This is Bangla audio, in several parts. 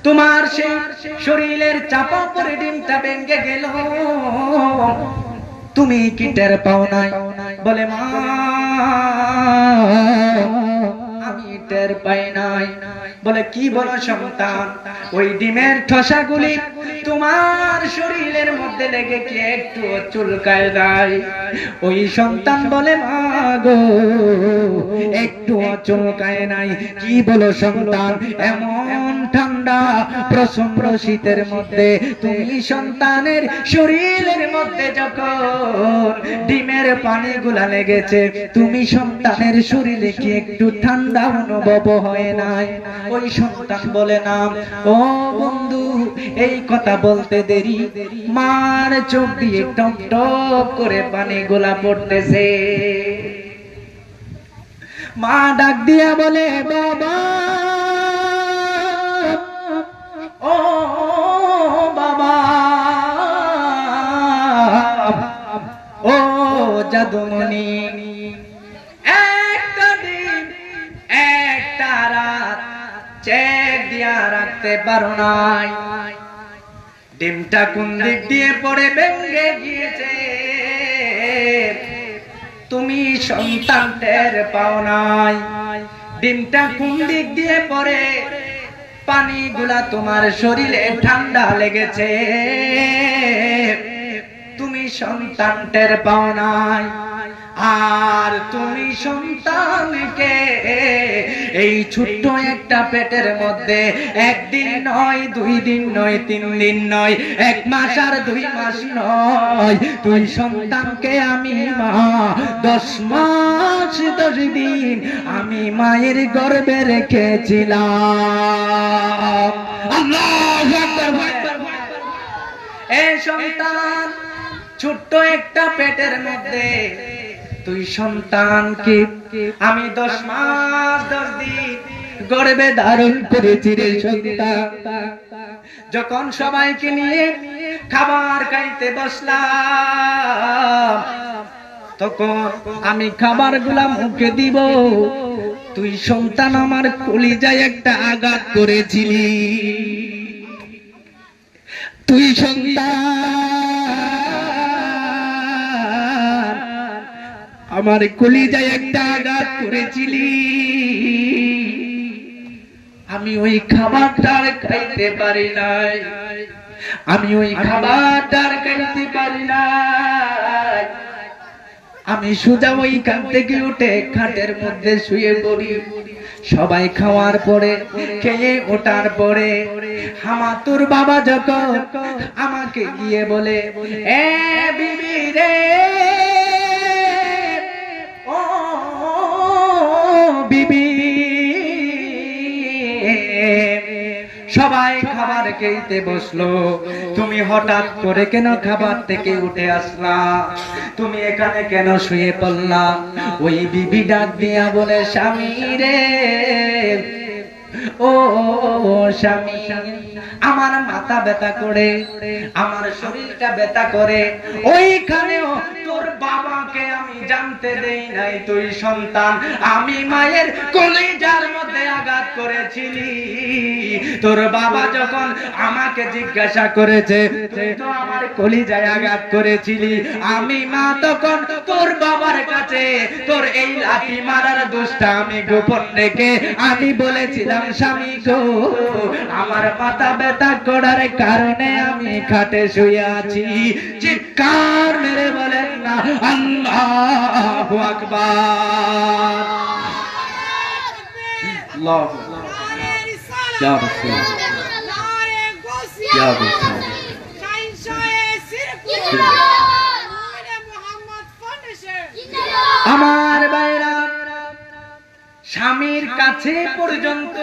তোমার সেই শরীরের চাপা পড়ে ডিমটা ভেঙে গেল, তুমি কি টের পাও নাই? বলে মা আমি টের পাই নাই। বলে কি বলো সন্তান? ওই ডিমের ঠসাগুলি তোমার শরীরের মধ্যে লেগে কি একটু চুলকায় নাই? ওই সন্তান বলে মা গো একটু চুলকায় নাই। কি বলো সন্তান? এমন ঠান্ডা প্রচন্ড শীতের মধ্যে তুমি সন্তানের শরীরের মধ্যে যখন ডিমের পানিগুলা লেগেছে, তুমি সন্তানের শরীরে কি একটু ঠান্ডা অনুভব হয় নাই? ওই সন্তান বলে না। ও বন্ধু, এই কথা বলতে দেরি মার চোখ দিয়ে টপ টপ করে পানিগুলা পড়তেছে। মা ডাক দিয়া বলে বাবা, ও বাবা, ও জাদুমণি, একটা দিন একটা রাত চেক দিয়া রাখতে পারো নাই? ডিমটা কোন দিক দিয়ে পড়ে ভেঙে গিয়েছে তুমি সন্তান টের পাও নাই? ডিমটা কোন দিক দিয়ে পড়ে পানিগুলা তোমার শরীরে ঠান্ডা লেগেছে তুমি সন্তান টের পাও নাই? আর তুমি সন্তানকে এই ছোট্ট একটা পেটের মধ্যে একদিন নয়, 2 দিন নয়, 3 দিন নয়, 1 মাস আর 2 মাস নয়, তুই সন্তানকে আমি মা 10 মাস 10 দিন আমি মায়ের গর্ভে রেখেছিলাম। আল্লাহু আকবার। এই সন্তান ছোট্ট একটা পেটের মধ্যে তুই সন্তানকে আমি 10 মাস 10 দিন গর্ভে ধারণ করেছি রে সন্তান। যখন সবাইকে নিয়ে খাবার খাইতে বসলাম, তখন আমি খাবারগুলা মুখে দিব, তুই সন্তান আমার কলিজায় একটা আঘাত করেছিলি। তুই সন্তান আমার কলিজায় একটা আঘাত করেছিলি। আমি ওই খাবারটার খাইতে পারি নাই, আমি ওই খাবারটার খাইতে পারি নাই। আমি সোজা ওইখান থেকে উঠে খাটের মধ্যে শুয়ে পড়ি। সবাই খাওয়ার পরে, খেয়ে ওঠার পরে তোর বাবা যখন আমাকে গিয়ে বলে, এ বিবি রে, ও বিবি, সবাই খাবার খেতে বসলো, তুমি হঠাৎ করে কেন খাবার থেকে উঠে আসলা? তুমি এখানে কেন শুয়ে পড়লা? ওই বিবি ডাক দিয়া বলে, স্বামী রে, ও স্বামী, আমার মাথা ব্যথা করে, আমার শরীরটা ব্যথা করে, ওইখানেও তোর বাবাকে আমি জানতে দেই নাই তুই সন্তান আমি মায়ের কলিজার মধ্যে আঘাত করেছিলি। তোর বাবা যখন আমাকে জিজ্ঞাসা করেছে তুই তো আমার কলিজায় আঘাত করেছিলি, আমি মা তখন তোর বাবার কাছে তোর এই লাঠি মারার দোষটা আমি গোপন রেখে আমি বলেছিলাম, স্বামী গো, আমার মাথা ব্যথা করার কারণে আমি খাটে শুয়ে আছি। চিৎকার মেরে বলেন না আল্লাহু আকবার। আল্লাহু আকবার। ইয়া রাসূল, আমার ভাইরা, স্বামীর কাছে পর্যন্ত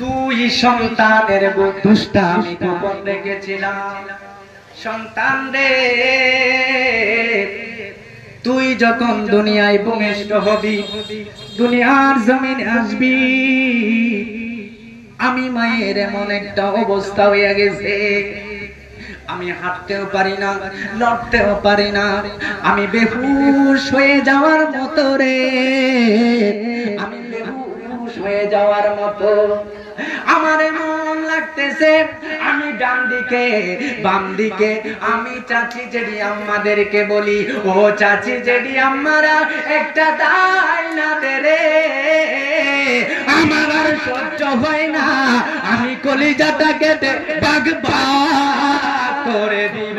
তুই সন্তানের দুষ্টা আমি গোপন রেখেছিলাম। সন্তান রে, তুই যখন দুনিয়ায় ভূমিষ্ঠ হবি, দুনিয়ার জমিনে আসবি, আমি মায়ের এমন একটা অবস্থা হয়ে গেছে, আমি হাঁটতেও পারি না, লড়তেও পারি না, আমি বেহুশ হয়ে যাওয়ার মতো রে, আমি বেহুশ হয়ে যাওয়ার মতো। আমার এমন করতেছে, আমি ডান দিকে বাম দিকে আমি চাচি জেডি আম্মাদেরকে বলি, ও চাচি জেডি আম্মারা একটা দাই না দে রে, আমার আর সহ্য হয় না, আমি কলিজাটা কেটে ভাগ ভাগ করে দিব।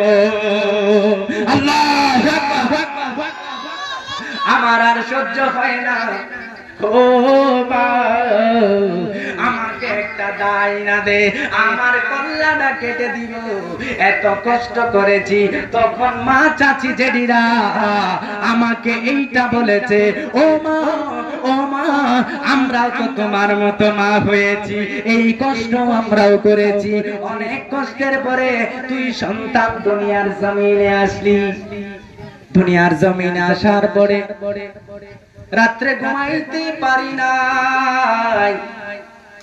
আল্লাহু আকবার, আমার আর সহ্য হয় না, ও মা আমাকে একটা দাই না দে, আমার কল্লাটা কেটে দিব। এত কষ্ট করেছি, তখন মা চাচি জেডিরা আমাকে এইটা বলেছে, ও মা ও মা আমরাও তো তোমার মতো মা হয়েছি, এই কষ্ট আমরাও করেছি, অনেক কষ্টের পরে তুই সন্তান দুনিয়ার জমিনে আসলি। দুনিয়ার জমিনে আসার পরে রাত্রে ঘুমাইতে পারি নাই,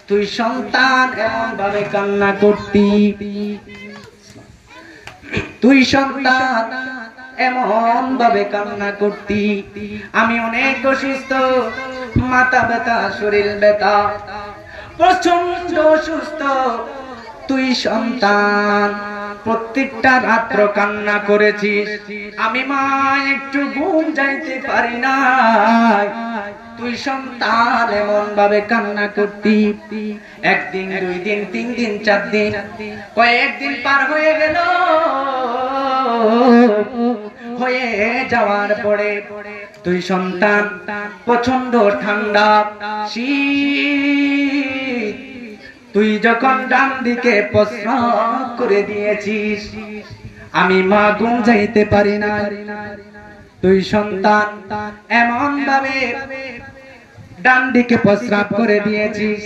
তুই সন্তান এমন ভাবে কান্না করতি, তুই সন্তান এমন ভাবে কান্না করতি। আমি অনেক অসুস্থ, মাথা ব্যথা, শরীর ব্যথা, প্রচন্ড অসুস্থ, তুই সন্তান প্রত্যেকটা রাত্র কান্না করেছিস, আমি মা একটু ঘুম যাইতে পারি না, তুই সন্তান এমন ভাবে কান্না করতি। একদিন, দুই দিন, তিন দিন, চার দিন, কয়েকদিন পার হয়ে গেল। হয়ে যাওয়ার পরে তুই সন্তান প্রচন্ড ঠান্ডা শীত, তুই যখন ডান দিকে প্রস্রাব করে দিয়েছিস, আমি মা ঘুম যাইতে পারি না, তুই সন্তান এমন ভাবে ডান দিকে প্রস্রাব করে দিয়েছিস,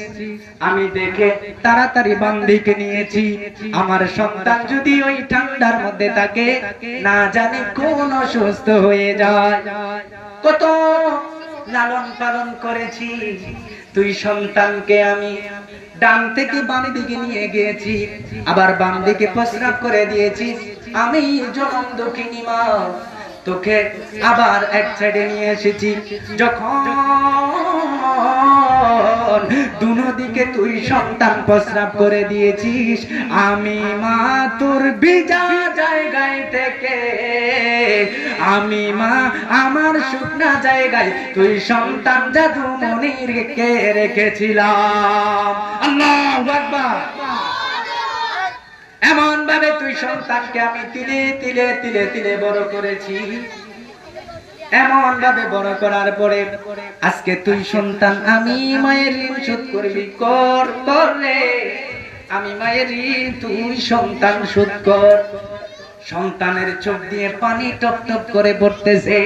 আমি দেখে তাড়াতাড়ি বাম দিকে নিয়েছি। আমার সন্তান যদি ওই ঠান্ডার মধ্যে থাকে, না জানি কোন অসুস্থ হয়ে যায়। কত লালন পালন করেছি, তুই সন্তানকে আমি ডান থেকে বাম দিকে নিয়ে গিয়েছি, আবার বাম দিকে প্রস্রাব করে দিয়েছি। আমি জনম দুঃখিনী মা, তোকে আবার এক সাইডে নিয়ে এসেছি। যখন দুনো দিকে তুই সন্তান প্রস্রাব করে দিয়েছিস, আমি মা তোর ভিজা জায়গায় থেকে, আমি মা আমার শুকনা জায়গায় তুই সন্তান জাদুমণিকে রেখেছিলাম। আল্লাহু আকবার। এমন ভাবে তুই সন্তানকে আমি তিলে তিলে তিলে তিলে বড় করেছি। এমন ভাবে বড় করার পরে আজকে তুই সন্তান, আমি মায়ের ঋণ শোধ করবি, কর কর রে, আমি মায়ের ঋণ তুই সন্তান শোধ কর। সন্তানের চোখ দিয়ে পানি টপ টপ করে পড়তেছে,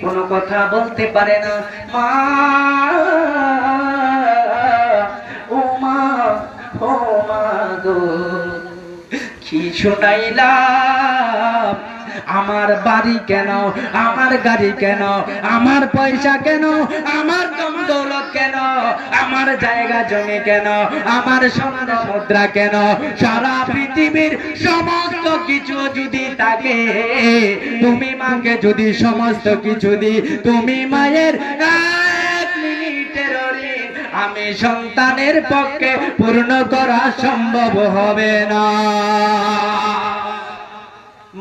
কোনো কথা বলতে পারে না। মা ও মা, ও মা গো, কি শোনাইলাম, আমার বাড়ি কেন, আমার গাড়ি কেন, আমার পয়সা কেন, আমার দম দৌলত কেন, আমার জায়গা জমি কেন, আমার স্বর্ণ মুদ্রা কেন, সারা পৃথিবীর সমস্ত কিছু যদি থাকে, তুমি মাকে যদি সমস্ত কিছু দি, তুমি মায়ের এক মিনিটের ঋণ আমি সন্তানের পক্ষে পূর্ণ করা সম্ভব হবে না।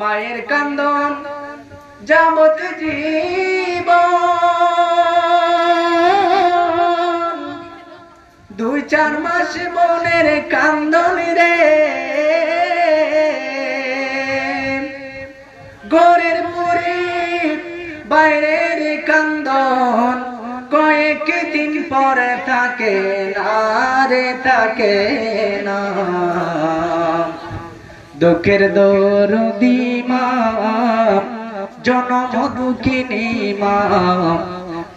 মায়ের কান্দন যাবত জীবন, 2-4 মাস বোনের কান্দন রে, ঘরের পরে বাইরের কান্দন, কয়েকদিন পরে থাকে না রে, থাকে না। দুঃখের দরদি মা, জনম দুঃখিনী মা,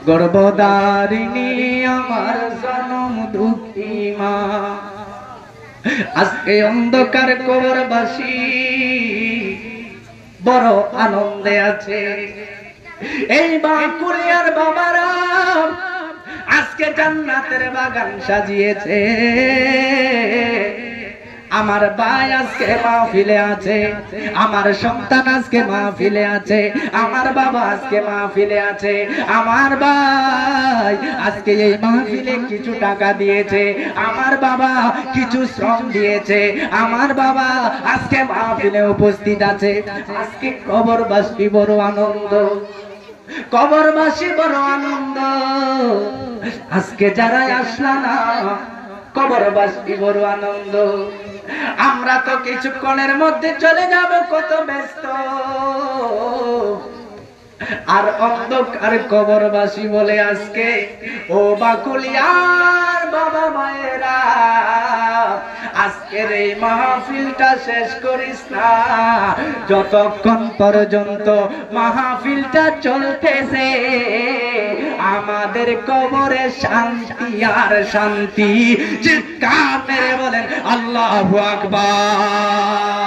গর্ভধারিণী আমার জনম দুঃখী মা। আজকে অন্ধকার কবরবাসী বড় আনন্দে আছে। এই বাঁকুড়িয়ার বাবারা আজকে জান্নাতের বাগান সাজিয়েছে। আমার ভাই আজকে মাহফিলে আছে, আমার সন্তান আজকে মাহফিলে আছে, আমার বাবা আজকে মাহফিলে আছে, আমার ভাই আজকে এই মাহফিলে কিছু টাকা দিয়েছে, আমার বাবা কিছু শ্রম দিয়েছে, আমার বাবা আজকে মাহফিলে উপস্থিত আছে। আজকে কবরবাসী বড় আনন্দ, কবরবাসী বড় আনন্দ। আজকে যারা আসলা না, কবরবাসী বড় আনন্দ। আমরা তো কিছুক্ষণের মধ্যে চলে যাব, কত ব্যস্ত। আর অন্ধকার কবরবাসী বলে আজকে, ও বাকুলিয়ার বাবা মায়েরা, আজকের এই মাহফিলটা শেষ করিস না, যতক্ষণ পর্যন্ত মাহফিলটা চলতেছে আমাদের কবরে শান্তি আর শান্তি। চিৎকার মেরে বলেন আল্লাহু আকবার।